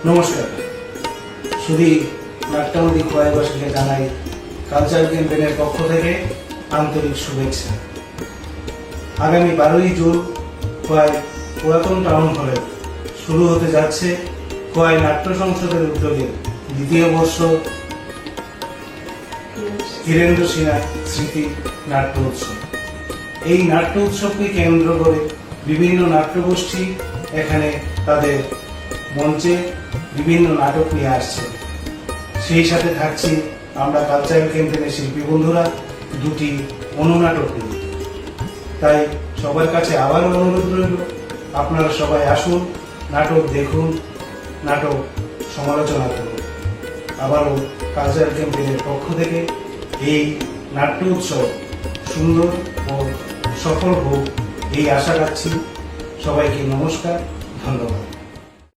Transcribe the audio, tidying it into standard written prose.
নমস্কার। শুধু নাট্যমন্ত্রী খোয়াইবাসীকে জানাই কালচার ক্যাম্পেইনের পক্ষ থেকে আন্তরিক শুভেচ্ছা। আগামী 12ই জুন খোয়াই পুরাতন টাউন হলে শুরু হতে যাচ্ছে খোয়াই নাট্য সংসদের উদ্যোগে দ্বিতীয় বর্ষ ধীরেন্দ্র সিনহা স্মৃতি নাট্য উৎসব। এই নাট্য উৎসবকে কেন্দ্র করে বিভিন্ন নাট্যগোষ্ঠী এখানে তাদের মঞ্চে বিভিন্ন নাটক নিয়ে আসছে। সেই সাথে থাকছি আমরা কালচারাল ক্যাম্পেইনের শিল্পী বন্ধুরা দুটি অনুনাটক নিয়ে। তাই সবার কাছে আবারও অনুরোধ রইল, আপনারা সবাই আসুন, নাটক দেখুন, নাটক সমালোচনা করুন। আবারও কালচারাল ক্যাম্পেইনের পক্ষ থেকে এই নাট্য উৎসব সুন্দর ও সফল হোক এই আশা রাখছি। সবাইকে নমস্কার, ধন্যবাদ।